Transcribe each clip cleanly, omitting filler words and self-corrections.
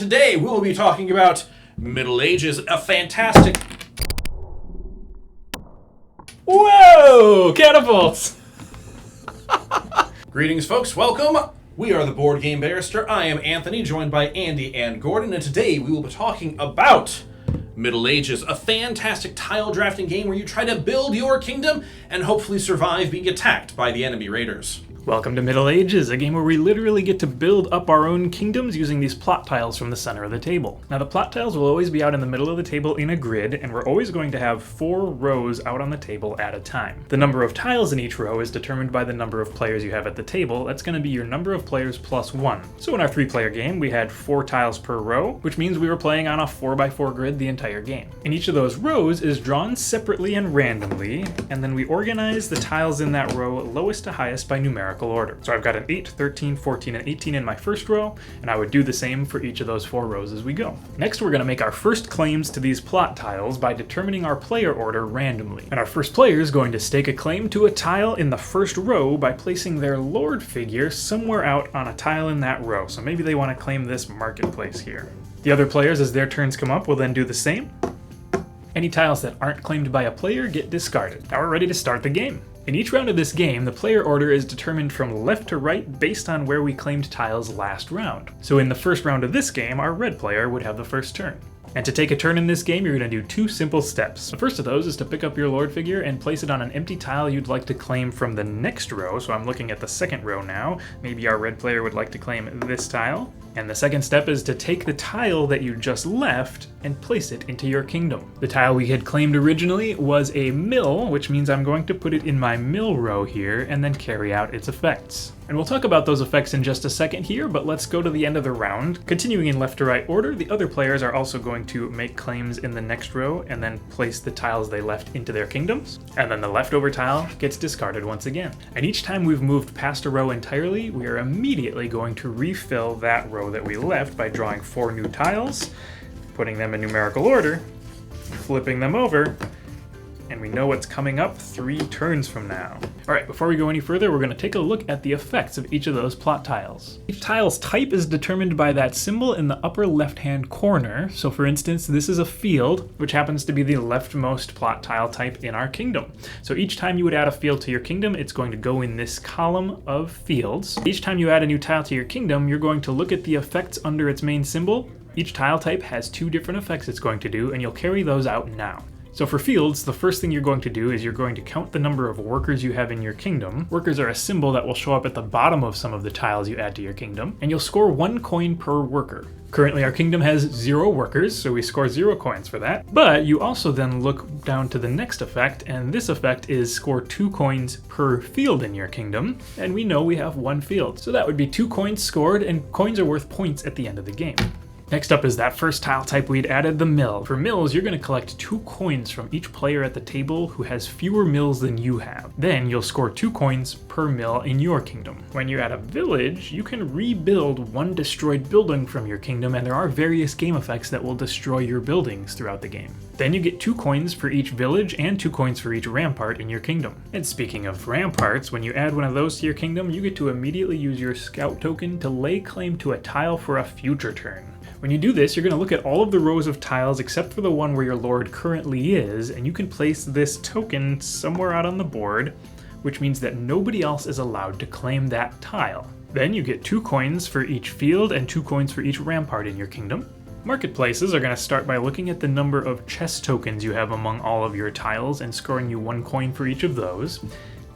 Today we will be talking about Middle Ages, a fantastic... Whoa! Catapults! Greetings, folks. Welcome. We are the Board Game Barrister. I am Anthony, joined by Andy and Gordon, and today we will be talking about Middle Ages, a fantastic tile drafting game where you try to build your kingdom and hopefully survive being attacked by the enemy raiders. Welcome to Middle Ages, a game where we literally get to build up our own kingdoms using these plot tiles from the center of the table. Now the plot tiles will always be out in the middle of the table in a grid, and we're always going to have 4 rows out on the table at a time. The number of tiles in each row is determined by the number of players you have at the table. That's going to be your number of players plus 1. So in our 3-player game, we had 4 tiles per row, which means we were playing on a 4x4 grid the entire game. And each of those rows is drawn separately and randomly, and then we organize the tiles in that row lowest to highest by numerical order. So I've got an 8, 13, 14, and 18 in my first row, and I would do the same for each of those 4 rows as we go. Next, we're going to make our first claims to these plot tiles by determining our player order randomly. And our first player is going to stake a claim to a tile in the first row by placing their lord figure somewhere out on a tile in that row. So maybe they want to claim this marketplace here. The other players, as their turns come up, will then do the same. Any tiles that aren't claimed by a player get discarded. Now we're ready to start the game. In each round of this game, the player order is determined from left to right based on where we claimed tiles last round. So in the first round of this game, our red player would have the first turn. And to take a turn in this game, you're going to do 2 simple steps. The first of those is to pick up your lord figure and place it on an empty tile you'd like to claim from the next row. So I'm looking at the second row now. Maybe our red player would like to claim this tile. And the second step is to take the tile that you just left and place it into your kingdom. The tile we had claimed originally was a mill, which means I'm going to put it in my mill row here and then carry out its effects. And we'll talk about those effects in just a second here, but let's go to the end of the round. Continuing in left to right order, the other players are also going to make claims in the next row and then place the tiles they left into their kingdoms. And then the leftover tile gets discarded once again. And each time we've moved past a row entirely, we are immediately going to refill that row that we left by drawing 4 new tiles, putting them in numerical order, flipping them over, and we know what's coming up 3 turns from now. Alright, before we go any further, we're going to take a look at the effects of each of those plot tiles. Each tile's type is determined by that symbol in the upper left-hand corner. So for instance, this is a field, which happens to be the leftmost plot tile type in our kingdom. So each time you would add a field to your kingdom, it's going to go in this column of fields. Each time you add a new tile to your kingdom, you're going to look at the effects under its main symbol. Each tile type has 2 different effects it's going to do, and you'll carry those out now. So for fields, the first thing you're going to do is you're going to count the number of workers you have in your kingdom. Workers are a symbol that will show up at the bottom of some of the tiles you add to your kingdom, and you'll score 1 coin per worker. Currently our kingdom has 0 workers, so we score 0 coins for that. But you also then look down to the next effect, and this effect is score 2 coins per field in your kingdom, and we know we have 1 field. So that would be 2 coins scored, and coins are worth points at the end of the game. Next up is that first tile type we'd added, the mill. For mills, you're going to collect 2 coins from each player at the table who has fewer mills than you have. Then you'll score 2 coins per mill in your kingdom. When you're at a village, you can rebuild 1 destroyed building from your kingdom, and there are various game effects that will destroy your buildings throughout the game. Then you get 2 coins for each village and 2 coins for each rampart in your kingdom. And speaking of ramparts, when you add one of those to your kingdom, you get to immediately use your scout token to lay claim to a tile for a future turn. When you do this, you're going to look at all of the rows of tiles except for the one where your lord currently is, and you can place this token somewhere out on the board, which means that nobody else is allowed to claim that tile. Then you get 2 coins for each field and 2 coins for each rampart in your kingdom. Marketplaces are going to start by looking at the number of chess tokens you have among all of your tiles and scoring you 1 coin for each of those.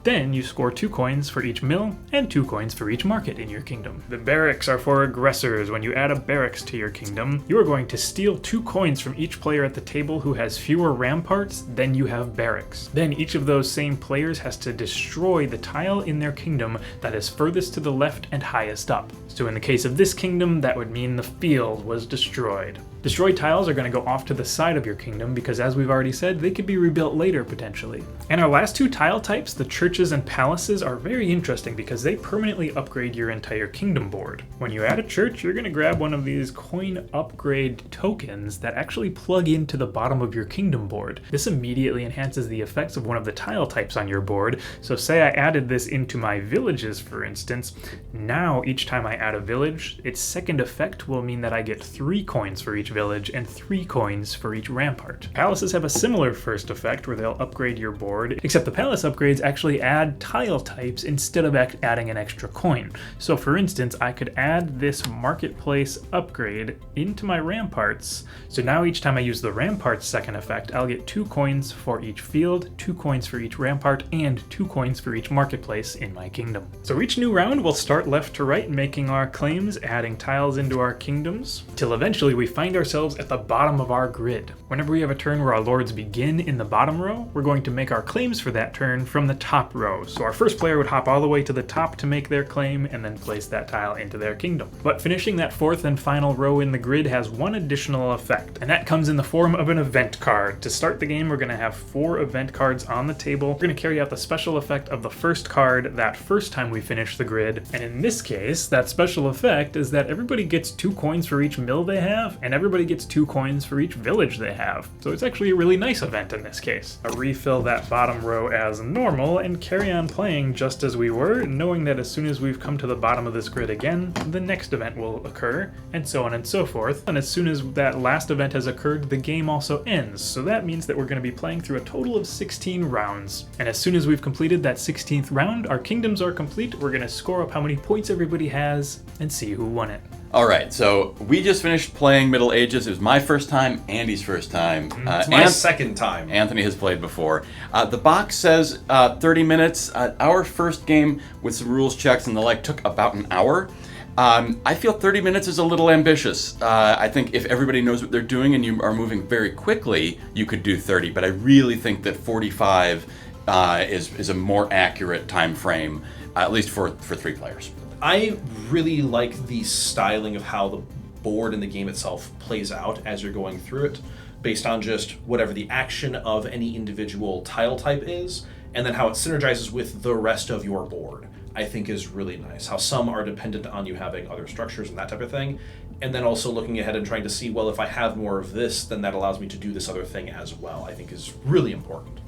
Then you score 2 coins for each mill and 2 coins for each market in your kingdom. The barracks are for aggressors. When you add a barracks to your kingdom, you are going to steal 2 coins from each player at the table who has fewer ramparts than you have barracks. Then each of those same players has to destroy the tile in their kingdom that is furthest to the left and highest up. So in the case of this kingdom, that would mean the field was destroyed. Destroyed tiles are going to go off to the side of your kingdom because, as we've already said, they could be rebuilt later potentially. And our last 2 tile types, the church churches and palaces are very interesting because they permanently upgrade your entire kingdom board. When you add a church, you're going to grab one of these coin upgrade tokens that actually plug into the bottom of your kingdom board. This immediately enhances the effects of one of the tile types on your board. So say I added this into my villages, for instance. Now each time I add a village, its second effect will mean that I get 3 coins for each village and 3 coins for each rampart. Palaces have a similar first effect where they'll upgrade your board, except the palace upgrades actually add tile types instead of adding an extra coin. So for instance, I could add this marketplace upgrade into my ramparts. So now each time I use the rampart's second effect, I'll get 2 coins for each field, 2 coins for each rampart, and 2 coins for each marketplace in my kingdom. So each new round we'll start left to right making our claims, adding tiles into our kingdoms, till eventually we find ourselves at the bottom of our grid. Whenever we have a turn where our lords begin in the bottom row, we're going to make our claims for that turn from the top row. So our first player would hop all the way to the top to make their claim and then place that tile into their kingdom. But finishing that fourth and final row in the grid has one additional effect, and that comes in the form of an event card. To start the game, we're going to have 4 event cards on the table. We're going to carry out the special effect of the first card that first time we finish the grid, and in this case, that special effect is that everybody gets 2 coins for each mill they have, and everybody gets 2 coins for each village they have. So it's actually a really nice event in this case. I'll refill that bottom row as normal and carry on playing just as we were, knowing that as soon as we've come to the bottom of this grid again, the next event will occur, and so on and so forth. And as soon as that last event has occurred, the game also ends. So that means that we're going to be playing through a total of 16 rounds. And as soon as we've completed that 16th round, our kingdoms are complete. We're going to score up how many points everybody has and see who won it. All right, so we just finished playing Middle Ages. It was my first time, Andy's first time. It's my second time. Anthony has played before. The box says 30 minutes. Our first game with some rules checks and the like took about an hour. I feel 30 minutes is a little ambitious. I think if everybody knows what they're doing and you are moving very quickly, you could do 30, but I really think that 45 is a more accurate time frame, at least for 3 players. I really like the styling of how the board and the game itself plays out as you're going through it, based on just whatever the action of any individual tile type is, and then how it synergizes with the rest of your board, I think is really nice. How some are dependent on you having other structures and that type of thing, and then also looking ahead and trying to see, well, if I have more of this, then that allows me to do this other thing as well, I think is really important.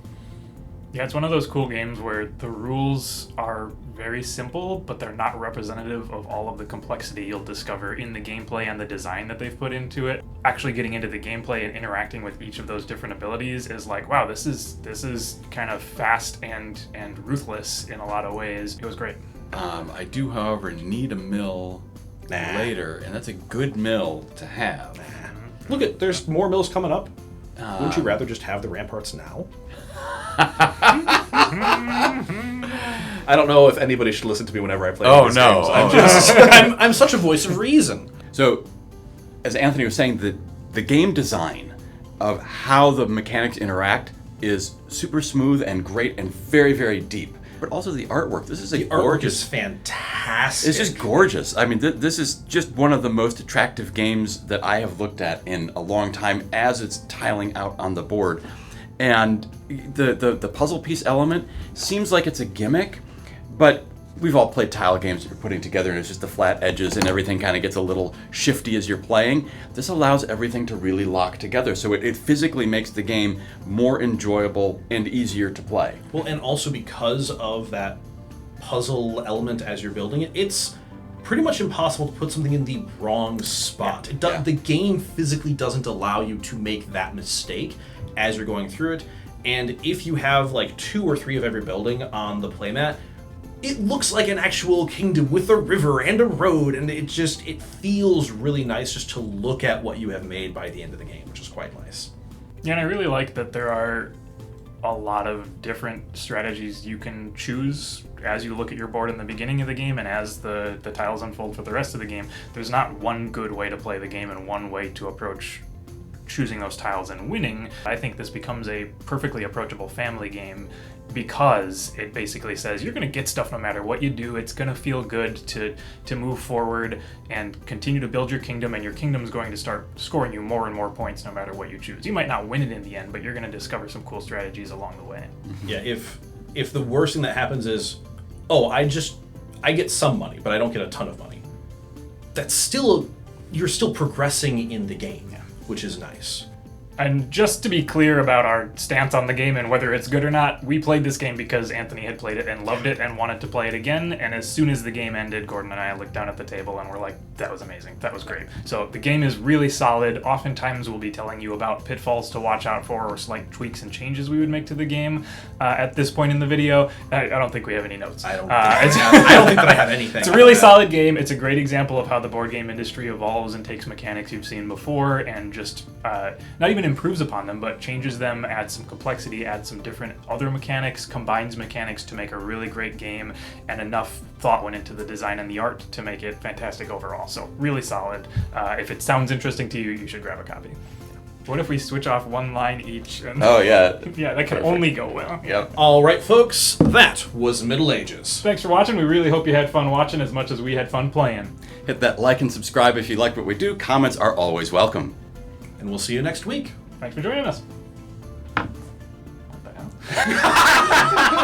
Yeah, it's one of those cool games where the rules are very simple, but they're not representative of all of the complexity you'll discover in the gameplay and the design that they've put into it. Actually getting into the gameplay and interacting with each of those different abilities is like, wow, this is kind of fast and ruthless in a lot of ways. It was great. I do, however, need a mill later, and that's a good mill to have. Look, there's more mills coming up. Wouldn't you rather just have the ramparts now? I don't know if anybody should listen to me whenever I play these games. I'm such a voice of reason. So, as Anthony was saying, the game design of how the mechanics interact is super smooth and great and very, very deep. But also the artwork. This is gorgeous. Artwork is fantastic. It's just gorgeous. I mean, this is just one of the most attractive games that I have looked at in a long time as it's tiling out on the board. And the puzzle piece element seems like it's a gimmick, but we've all played tile games that you're putting together and it's just the flat edges and everything kind of gets a little shifty as you're playing. This allows everything to really lock together, so it physically makes the game more enjoyable and easier to play. Well, and also because of that puzzle element as you're building it, it's pretty much impossible to put something in the wrong spot. The game physically doesn't allow you to make that mistake as you're going through it, and if you have like 2 or 3 of every building on the playmat, it looks like an actual kingdom with a river and a road, and it feels really nice just to look at what you have made by the end of the game, which is quite nice. Yeah, and I really like that there are a lot of different strategies you can choose as you look at your board in the beginning of the game and as the tiles unfold for the rest of the game. There's not one good way to play the game and one way to approach choosing those tiles and winning. I think this becomes a perfectly approachable family game because it basically says you're going to get stuff no matter what you do. It's going to feel good to move forward and continue to build your kingdom, and your kingdom's going to start scoring you more and more points no matter what you choose. You might not win it in the end, but you're going to discover some cool strategies along the way. Yeah, if if the worst thing that happens is, oh, I get some money, but I don't get a ton of money, that's still, you're still progressing in the game, which is nice. And just to be clear about our stance on the game and whether it's good or not, we played this game because Anthony had played it and loved it and wanted to play it again. And as soon as the game ended, Gordon and I looked down at the table and were like, that was amazing. That was great. So the game is really solid. Oftentimes we'll be telling you about pitfalls to watch out for or slight tweaks and changes we would make to the game. At this point in the video, I don't think we have any notes. I don't think that I have anything. It's a really solid game. It's a great example of how the board game industry evolves and takes mechanics you've seen before and just not even improves upon them, but changes them, adds some complexity, adds some different other mechanics, combines mechanics to make a really great game, and enough thought went into the design and the art to make it fantastic overall. So really solid. If it sounds interesting to you, you should grab a copy. What if we switch off one line each? And Oh, yeah. yeah, that can only go well. Yep. All right, folks, that was Middle Ages. Thanks for watching. We really hope you had fun watching as much as we had fun playing. Hit that like and subscribe if you like what we do. Comments are always welcome. And we'll see you next week. Thanks for joining us. What the hell?